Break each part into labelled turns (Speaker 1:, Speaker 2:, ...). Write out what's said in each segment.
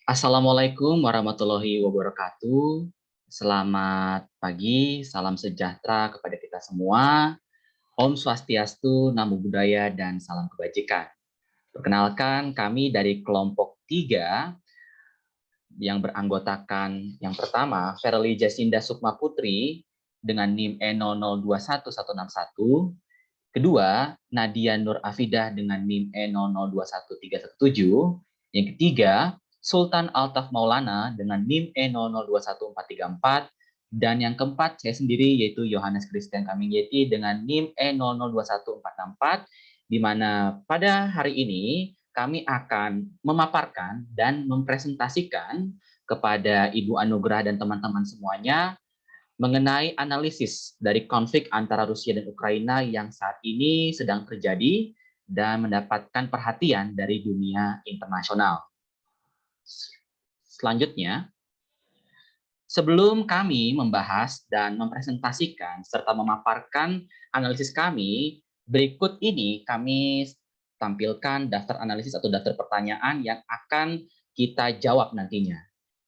Speaker 1: Assalamualaikum warahmatullahi wabarakatuh. Selamat pagi, salam sejahtera kepada kita semua. Om Swastiastu, Namo Buddhaya, dan salam kebajikan. Perkenalkan, kami dari kelompok 3 yang beranggotakan yang pertama, Ferly Jasinda Sukma Putri dengan NIM E002161. Kedua, Nadia Nur Afidah dengan NIM E002131. Yang ketiga, Sultan Altaf Maulana dengan NIM E002434. Dan yang keempat, saya sendiri yaitu Yohanes Christian Kamingyeti dengan NIM E002144, di mana pada hari ini kami akan memaparkan dan mempresentasikan kepada Ibu Anugrah dan teman-teman semuanya mengenai analisis dari konflik antara Rusia dan Ukraina yang saat ini sedang terjadi dan mendapatkan perhatian dari dunia internasional. Selanjutnya, sebelum kami membahas dan mempresentasikan serta memaparkan analisis kami, berikut ini kami tampilkan daftar analisis atau daftar pertanyaan yang akan kita jawab nantinya.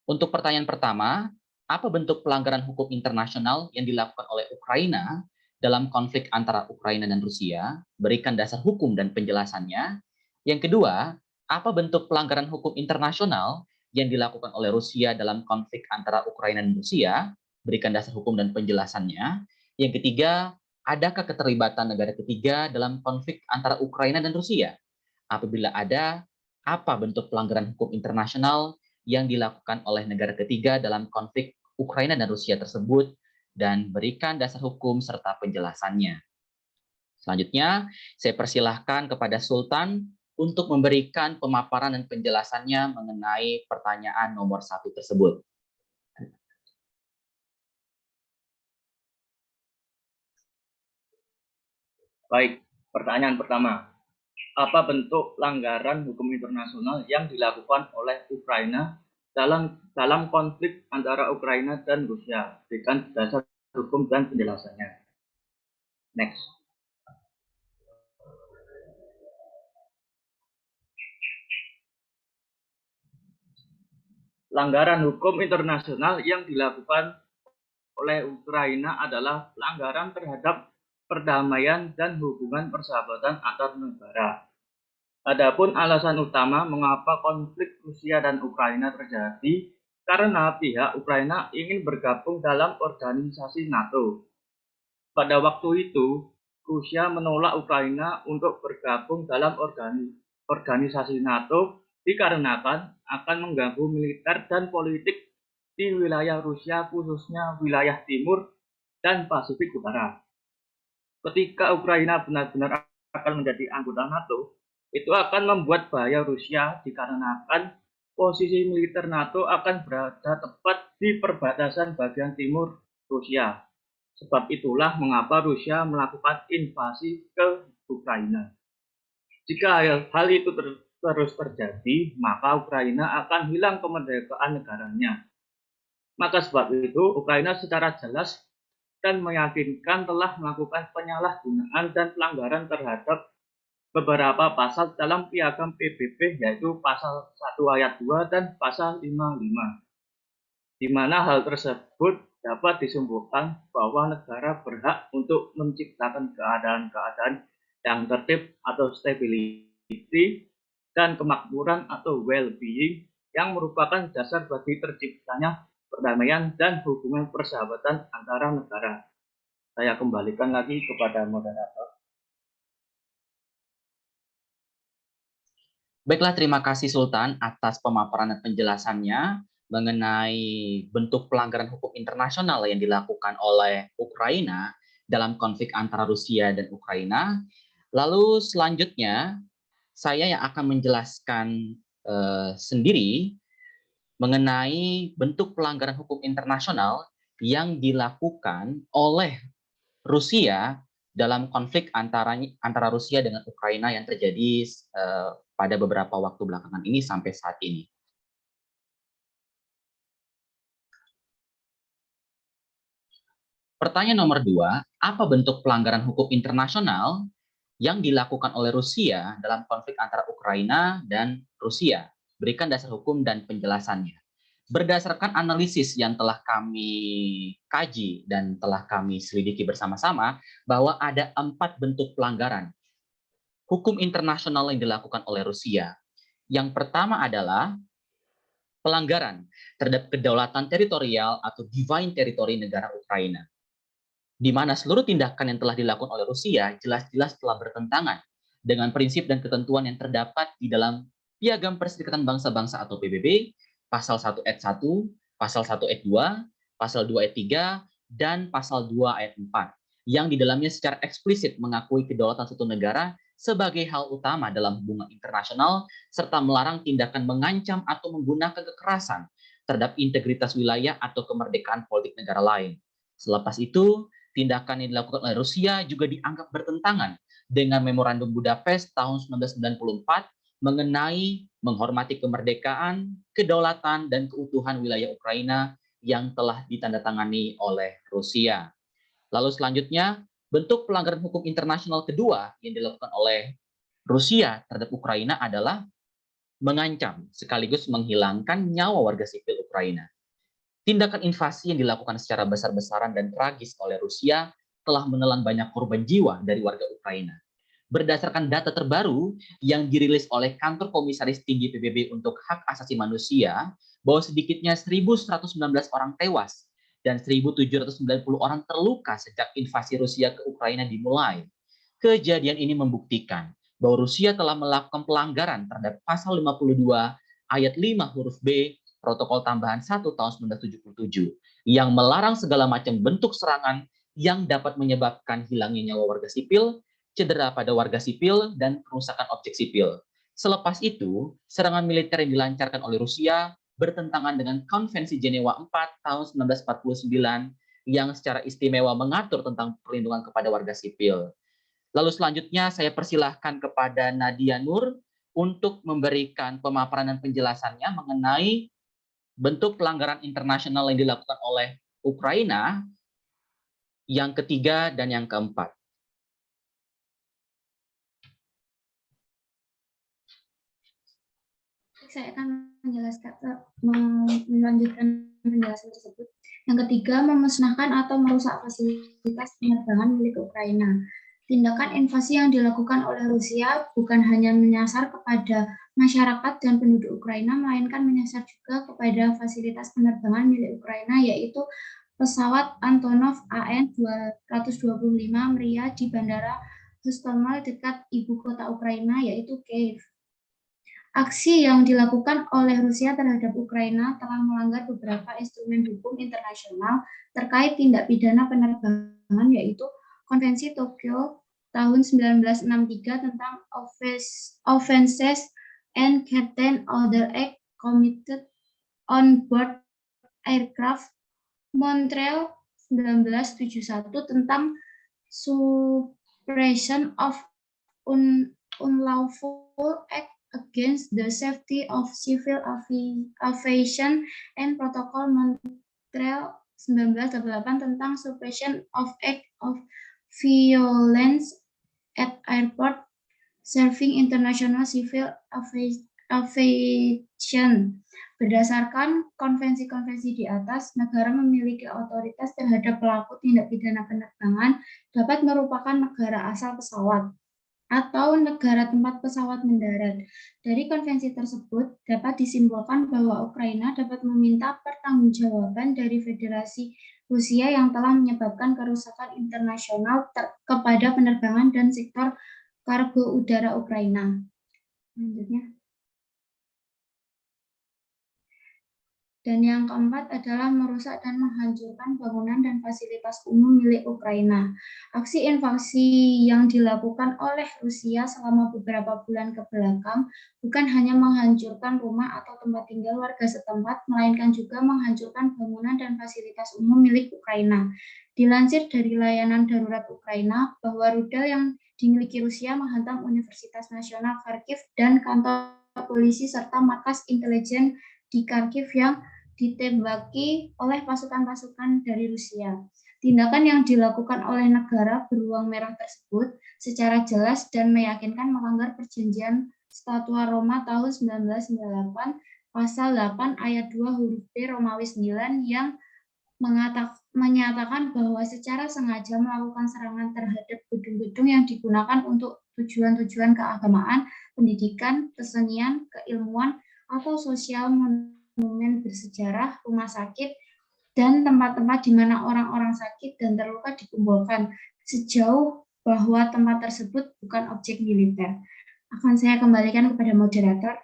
Speaker 1: Untuk pertanyaan pertama, apa bentuk pelanggaran hukum internasional yang dilakukan oleh Ukraina dalam konflik antara Ukraina dan Rusia? Berikan dasar hukum dan penjelasannya. Yang kedua, apa bentuk pelanggaran hukum internasional yang dilakukan oleh Rusia dalam konflik antara Ukraina dan Rusia? Berikan dasar hukum dan penjelasannya. Yang ketiga, adakah keterlibatan negara ketiga dalam konflik antara Ukraina dan Rusia? Apabila ada, apa bentuk pelanggaran hukum internasional yang dilakukan oleh negara ketiga dalam konflik Ukraina dan Rusia tersebut, dan berikan dasar hukum serta penjelasannya. Selanjutnya, saya persilahkan kepada Sultan untuk memberikan pemaparan dan penjelasannya mengenai pertanyaan nomor 1 tersebut.
Speaker 2: Baik, pertanyaan pertama. Apa bentuk pelanggaran hukum internasional yang dilakukan oleh Ukraina dalam konflik antara Ukraina dan Rusia? Berikan dasar hukum dan penjelasannya. Next. Pelanggaran hukum internasional yang dilakukan oleh Ukraina adalah pelanggaran terhadap perdamaian dan hubungan persahabatan antar negara. Adapun alasan utama mengapa konflik Rusia dan Ukraina terjadi karena pihak Ukraina ingin bergabung dalam organisasi NATO. Pada waktu itu, Rusia menolak Ukraina untuk bergabung dalam organisasi NATO dikarenakan akan mengganggu militer dan politik di wilayah Rusia, khususnya wilayah timur dan Pasifik Utara. Ketika Ukraina benar-benar akan menjadi anggota NATO, itu akan membuat bahaya Rusia dikarenakan posisi militer NATO akan berada tepat di perbatasan bagian timur Rusia. Sebab itulah mengapa Rusia melakukan invasi ke Ukraina. Jika hal itu terus terjadi, maka Ukraina akan hilang kemerdekaan negaranya. Maka sebab itu, Ukraina secara jelas dan meyakinkan telah melakukan penyalahgunaan dan pelanggaran terhadap beberapa pasal dalam piagam PBB, yaitu pasal 1 ayat 2 dan pasal 55, di mana hal tersebut dapat disimpulkan bahwa negara berhak untuk menciptakan keadaan-keadaan yang tertib atau stability dan kemakmuran atau well-being yang merupakan dasar bagi terciptanya perdamaian dan hubungan persahabatan antara negara. Saya kembalikan lagi kepada moderator.
Speaker 1: Baiklah, terima kasih Sultan atas pemaparan dan penjelasannya mengenai bentuk pelanggaran hukum internasional yang dilakukan oleh Ukraina dalam konflik antara Rusia dan Ukraina. Lalu selanjutnya, saya yang akan menjelaskan sendiri mengenai bentuk pelanggaran hukum internasional yang dilakukan oleh Rusia dalam konflik antara Rusia dengan Ukraina yang terjadi pada beberapa waktu belakangan ini sampai saat ini. Pertanyaan nomor 2, apa bentuk pelanggaran hukum internasional yang dilakukan oleh Rusia dalam konflik antara Ukraina dan Rusia? berikan dasar hukum dan penjelasannya. Berdasarkan analisis yang telah kami kaji dan telah kami selidiki bersama-sama, bahwa ada 4 bentuk pelanggaran hukum internasional yang dilakukan oleh Rusia. Yang pertama adalah pelanggaran terhadap kedaulatan teritorial atau divine territory negara Ukraina, di mana seluruh tindakan yang telah dilakukan oleh Rusia jelas-jelas telah bertentangan dengan prinsip dan ketentuan yang terdapat di dalam Piagam Perserikatan Bangsa-Bangsa atau PBB, pasal 1 ayat 1, pasal 1 ayat 2, pasal 2 ayat 3, dan pasal 2 ayat 4, yang di dalamnya secara eksplisit mengakui kedaulatan suatu negara sebagai hal utama dalam hubungan internasional, serta melarang tindakan mengancam atau menggunakan kekerasan terhadap integritas wilayah atau kemerdekaan politik negara lain. Selepas itu, tindakan yang dilakukan oleh Rusia juga dianggap bertentangan dengan Memorandum Budapest tahun 1994 mengenai menghormati kemerdekaan, kedaulatan, dan keutuhan wilayah Ukraina yang telah ditandatangani oleh Rusia. Lalu selanjutnya, bentuk pelanggaran hukum internasional kedua yang dilakukan oleh Rusia terhadap Ukraina adalah mengancam sekaligus menghilangkan nyawa warga sipil Ukraina. Tindakan invasi yang dilakukan secara besar-besaran dan tragis oleh Rusia telah menelan banyak korban jiwa dari warga Ukraina. Berdasarkan data terbaru yang dirilis oleh Kantor Komisaris Tinggi PBB untuk Hak Asasi Manusia, bahwa sedikitnya 1.119 orang tewas dan 1.790 orang terluka sejak invasi Rusia ke Ukraina dimulai. Kejadian ini membuktikan bahwa Rusia telah melakukan pelanggaran terhadap pasal 52 ayat 5 huruf B Protokol Tambahan 1 tahun 1977 yang melarang segala macam bentuk serangan yang dapat menyebabkan hilangnya nyawa warga sipil, cedera pada warga sipil, dan kerusakan objek sipil. Selepas itu, serangan militer yang dilancarkan oleh Rusia bertentangan dengan Konvensi Jenewa 4 tahun 1949 yang secara istimewa mengatur tentang perlindungan kepada warga sipil. Lalu selanjutnya saya persilahkan kepada Nadia Nur untuk memberikan pemaparan dan penjelasannya mengenai bentuk pelanggaran internasional yang dilakukan oleh Ukraina yang ketiga dan yang keempat.
Speaker 3: Saya akan melanjutkan penjelasan tersebut. Yang ketiga, memusnahkan atau merusak fasilitas penerbangan milik Ukraina. Tindakan invasi yang dilakukan oleh Rusia bukan hanya menyasar kepada masyarakat dan penduduk Ukraina, melainkan menyasar juga kepada fasilitas penerbangan milik Ukraina, yaitu pesawat Antonov AN-225 Mriya di Bandara Hostomel dekat ibu kota Ukraina, yaitu Kiev. Aksi yang dilakukan oleh Rusia terhadap Ukraina telah melanggar beberapa instrumen hukum internasional terkait tindak pidana penerbangan, yaitu Konvensi Tokyo tahun 1963 tentang Offenses and Certain Other Acts Committed on Board Aircraft, Montreal 1971 tentang Suppression of Unlawful Act against the safety of civil aviation and Protocol Montreal 1988 tentang suppression of act of violence at airport serving international civil aviation. Berdasarkan konvensi-konvensi di atas, negara memiliki otoritas terhadap pelaku tindak pidana penerbangan dapat merupakan negara asal pesawat atau negara tempat pesawat mendarat. Dari konvensi tersebut dapat disimpulkan bahwa Ukraina dapat meminta pertanggungjawaban dari Federasi Rusia yang telah menyebabkan kerusakan internasional kepada penerbangan dan sektor kargo udara Ukraina. Selanjutnya. Dan yang keempat adalah merusak dan menghancurkan bangunan dan fasilitas umum milik Ukraina. Aksi invasi yang dilakukan oleh Rusia selama beberapa bulan ke belakang bukan hanya menghancurkan rumah atau tempat tinggal warga setempat, melainkan juga menghancurkan bangunan dan fasilitas umum milik Ukraina. Dilansir dari layanan darurat Ukraina, bahwa rudal yang dimiliki Rusia menghantam Universitas Nasional Kharkiv dan kantor polisi serta markas intelijen di Kharkiv yang ditembaki oleh pasukan-pasukan dari Rusia. Tindakan yang dilakukan oleh negara beruang merah tersebut secara jelas dan meyakinkan melanggar perjanjian Statua Roma tahun 1998 pasal 8 ayat 2 huruf B Romawi 9 yang menyatakan bahwa secara sengaja melakukan serangan terhadap gedung-gedung yang digunakan untuk tujuan-tujuan keagamaan, pendidikan, kesenian, keilmuan, atau sosial, monumen bersejarah, rumah sakit, dan tempat-tempat di mana orang-orang sakit dan terluka dikumpulkan, sejauh bahwa tempat tersebut bukan objek militer. Akan saya kembalikan kepada moderator.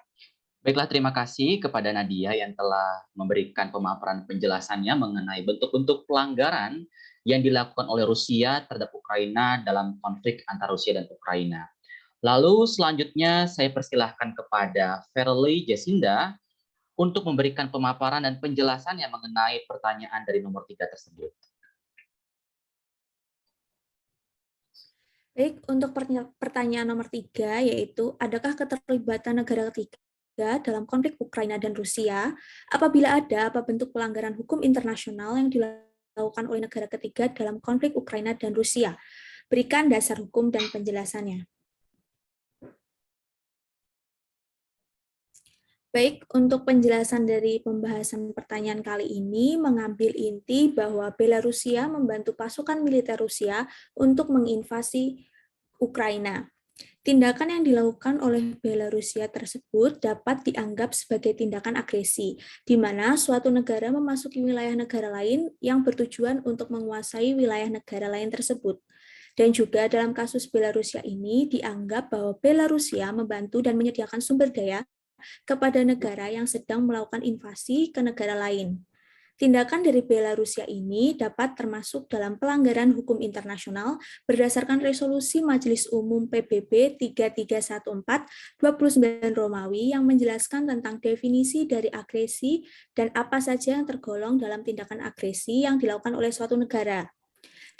Speaker 1: Baiklah, terima kasih kepada Nadia yang telah memberikan pemaparan penjelasannya mengenai bentuk-bentuk pelanggaran yang dilakukan oleh Rusia terhadap Ukraina dalam konflik antara Rusia dan Ukraina. Lalu selanjutnya saya persilahkan kepada Verly Jacinda untuk memberikan pemaparan dan penjelasan yang mengenai pertanyaan dari nomor 3 tersebut.
Speaker 4: Baik, untuk pertanyaan nomor 3, yaitu adakah keterlibatan negara ketiga dalam konflik Ukraina dan Rusia? Apabila ada, apa bentuk pelanggaran hukum internasional yang dilakukan oleh negara ketiga dalam konflik Ukraina dan Rusia? Berikan dasar hukum dan penjelasannya. Baik, untuk penjelasan dari pembahasan pertanyaan kali ini mengambil inti bahwa Belarusia membantu pasukan militer Rusia untuk menginvasi Ukraina. Tindakan yang dilakukan oleh Belarusia tersebut dapat dianggap sebagai tindakan agresi, di mana suatu negara memasuki wilayah negara lain yang bertujuan untuk menguasai wilayah negara lain tersebut. Dan juga dalam kasus Belarusia ini dianggap bahwa Belarusia membantu dan menyediakan sumber daya kepada negara yang sedang melakukan invasi ke negara lain. Tindakan dari Belarusia ini dapat termasuk dalam pelanggaran hukum internasional berdasarkan resolusi Majelis Umum PBB 3314 29 Romawi yang menjelaskan tentang definisi dari agresi dan apa saja yang tergolong dalam tindakan agresi yang dilakukan oleh suatu negara.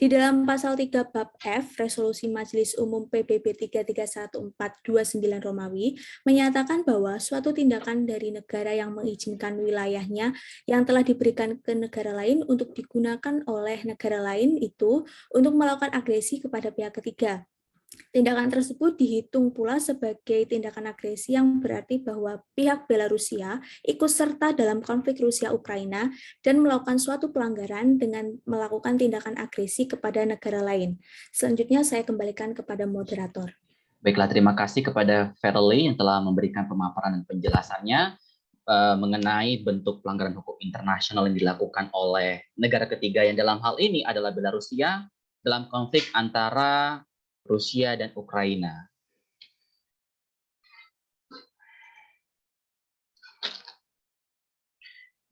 Speaker 4: Di dalam pasal 3 bab F, resolusi Majelis Umum PBB 3314 29 Romawi menyatakan bahwa suatu tindakan dari negara yang mengizinkan wilayahnya yang telah diberikan ke negara lain untuk digunakan oleh negara lain itu untuk melakukan agresi kepada pihak ketiga. Tindakan tersebut dihitung pula sebagai tindakan agresi yang berarti bahwa pihak Belarusia ikut serta dalam konflik Rusia-Ukraina dan melakukan suatu pelanggaran dengan melakukan tindakan agresi kepada negara lain. Selanjutnya saya kembalikan kepada moderator.
Speaker 1: Baiklah, terima kasih kepada Verly yang telah memberikan pemaparan dan penjelasannya mengenai bentuk pelanggaran hukum internasional yang dilakukan oleh negara ketiga yang dalam hal ini adalah Belarusia dalam konflik antara Rusia dan Ukraina.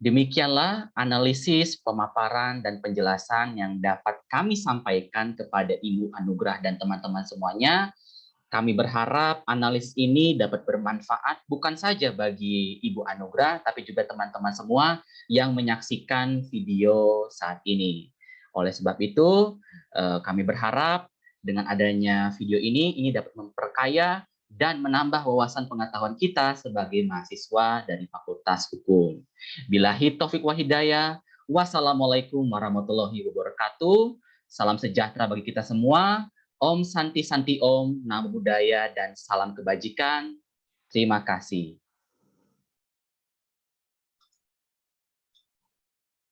Speaker 1: Demikianlah analisis, pemaparan, dan penjelasan yang dapat kami sampaikan kepada Ibu Anugrah dan teman-teman semuanya. Kami berharap analisis ini dapat bermanfaat bukan saja bagi Ibu Anugrah, tapi juga teman-teman semua yang menyaksikan video saat ini. Oleh sebab itu, kami berharap dengan adanya video ini dapat memperkaya dan menambah wawasan pengetahuan kita sebagai mahasiswa dari Fakultas Hukum. Billahi taufiq wa hidayah. Wassalamualaikum warahmatullahi wabarakatuh. Salam sejahtera bagi kita semua. Om Santi Santi Om, Namo Buddhaya, dan salam kebajikan. Terima kasih.